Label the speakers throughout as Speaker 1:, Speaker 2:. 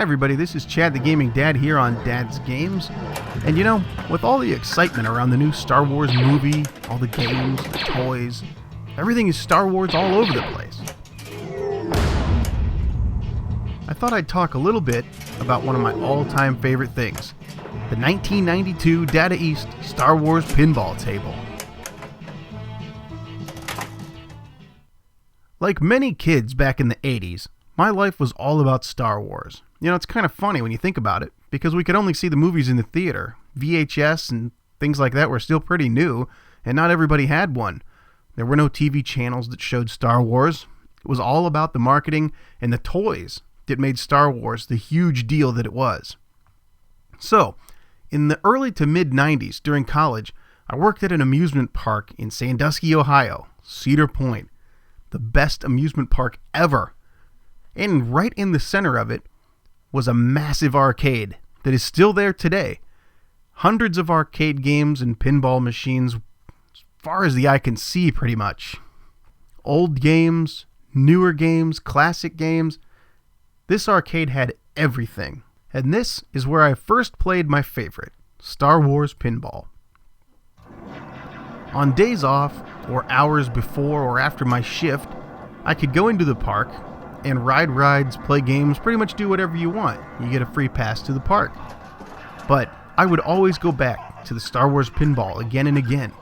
Speaker 1: everybody, this is Chad the Gaming Dad here on Dad's Games. And you know, with all the excitement around the new Star Wars movie, all the games, the toys, everything is Star Wars all over the place. I thought I'd talk a little bit about one of my all-time favorite things, the 1992 Data East Star Wars pinball table. Like many kids back in the 80s, my life was all about Star Wars. You know, it's kind of funny when you think about it, because we could only see the movies in the theater. VHS and things like that were still pretty new, and not everybody had one. There were no TV channels that showed Star Wars. It was all about the marketing and the toys that made Star Wars the huge deal that it was. So, in the early to mid-90s, during college, I worked at an amusement park in Sandusky, Ohio, Cedar Point. The best amusement park ever. And right in the center of it was a massive arcade that is still there today. Hundreds of arcade games and pinball machines as far as the eye can see, pretty much. Old games, newer games, classic games. This arcade had everything. And this is where I first played my favorite, Star Wars Pinball. On days off, or hours before or after my shift, I could go into the park and ride rides, play games, pretty much do whatever you want. You get a free pass to the park. But I would always go back to the Star Wars Pinball again and again.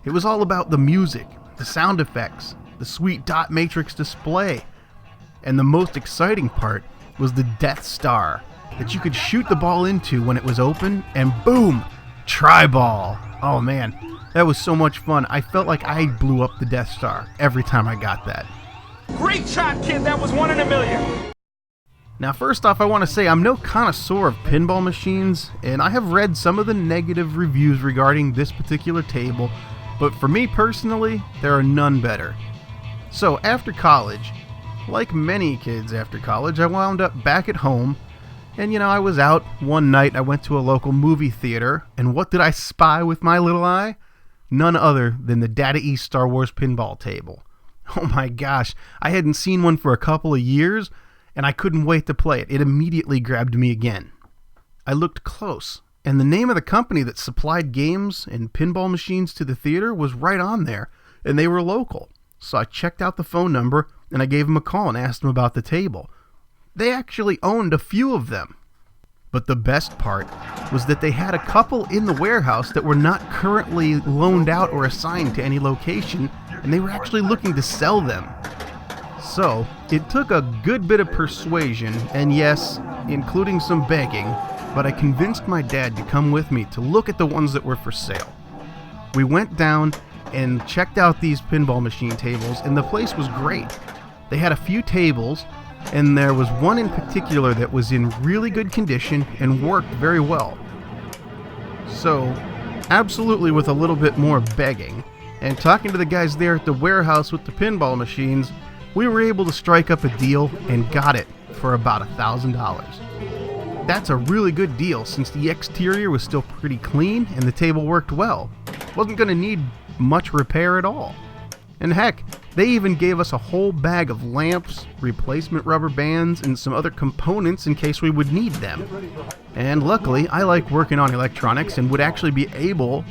Speaker 1: It was all about the music, the sound effects, the sweet dot matrix display. And the most exciting part was the Death Star that you could shoot the ball into when it was open, and boom, tri-ball. Oh man, that was so much fun. I felt like I blew up the Death Star every time I got that.
Speaker 2: Great shot, kid. That was 1 in a million.
Speaker 1: Now, first off, I want to say I'm no connoisseur of pinball machines, and I have read some of the negative reviews regarding this particular table, but for me personally, there are none better. So, after college, like many kids after college, I wound up back at home, and you know, I was out one night. I went to a local movie theater, and what did I spy with my little eye? None other than the Data East Star Wars pinball table. Oh my gosh, I hadn't seen one for a couple of years, and I couldn't wait to play it. It immediately grabbed me again. I looked close, and the name of the company that supplied games and pinball machines to the theater was right on there, and they were local. So I checked out the phone number, and I gave them a call and asked them about the table. They actually owned a few of them. But the best part was that they had a couple in the warehouse that were not currently loaned out or assigned to any location, and they were actually looking to sell them. So, it took a good bit of persuasion, and yes, including some begging, but I convinced my dad to come with me to look at the ones that were for sale. We went down and checked out these pinball machine tables, and the place was great. They had a few tables, and there was one in particular that was in really good condition and worked very well. So, absolutely with a little bit more begging, and talking to the guys there at the warehouse with the pinball machines, we were able to strike up a deal and got it for about $1,000. That's a really good deal since the exterior was still pretty clean and the table worked well. Wasn't going to need much repair at all. And heck, they even gave us a whole bag of lamps, replacement rubber bands, and some other components in case we would need them. And luckily, I like working on electronics and would actually be able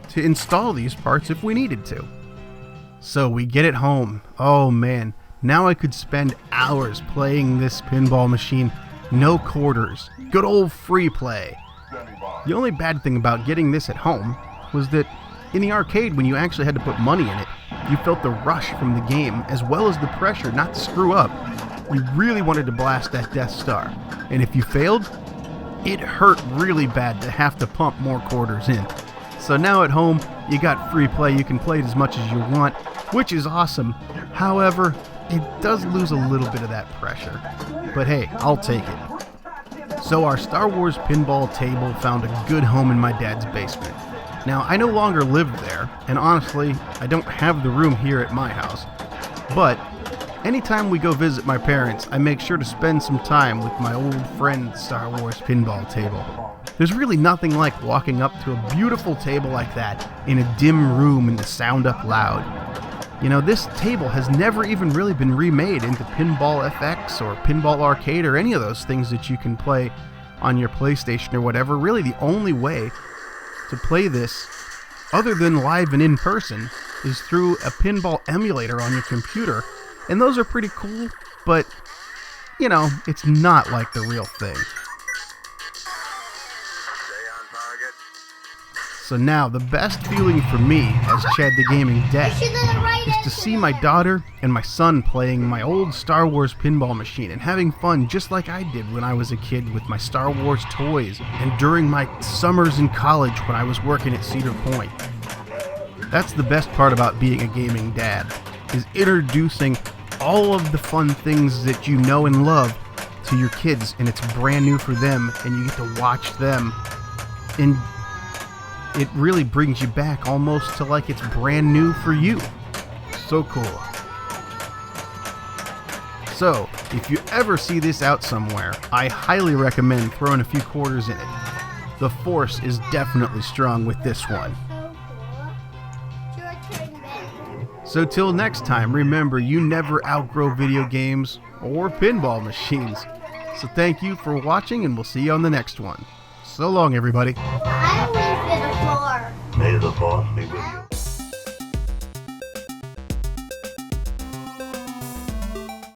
Speaker 1: to install these parts if we needed to. So we get it home. Oh man, now I could spend hours playing this pinball machine. No quarters. Good old free play. The only bad thing about getting this at home was that in the arcade, when you actually had to put money in it, you felt the rush from the game as well as the pressure not to screw up. You really wanted to blast that Death Star. And if you failed, it hurt really bad to have to pump more quarters in. So now at home, you got free play. You can play it as much as you want, which is awesome. However, it does lose a little bit of that pressure. But hey, I'll take it. So our Star Wars pinball table found a good home in my dad's basement. Now, I no longer live there, and honestly, I don't have the room here at my house. But anytime we go visit my parents, I make sure to spend some time with my old friend Star Wars pinball table. There's really nothing like walking up to a beautiful table like that in a dim room and the sound up loud. You know, this table has never even really been remade into Pinball FX or Pinball Arcade or any of those things that you can play on your PlayStation or whatever. Really, the only way to play this, other than live and in person, is through a pinball emulator on your computer. And those are pretty cool, but, you know, it's not like the real thing. So now, the best feeling for me as Chad the Gaming Dad is to see my daughter and my son playing my old Star Wars pinball machine and having fun just like I did when I was a kid with my Star Wars toys and during my summers in college when I was working at Cedar Point. That's the best part about being a gaming dad, is introducing all of the fun things that you know and love to your kids, and it's brand new for them, and you get to watch them, and it really brings you back almost to like it's brand new for you. So cool. So, if you ever see this out somewhere, I highly recommend throwing a few quarters in it. The force is definitely strong with this one. So till next time, remember, you never outgrow video games or pinball machines. So thank you for watching, and we'll see you on the next one. So long, everybody.
Speaker 3: I always get a floor.
Speaker 4: May the force be with you.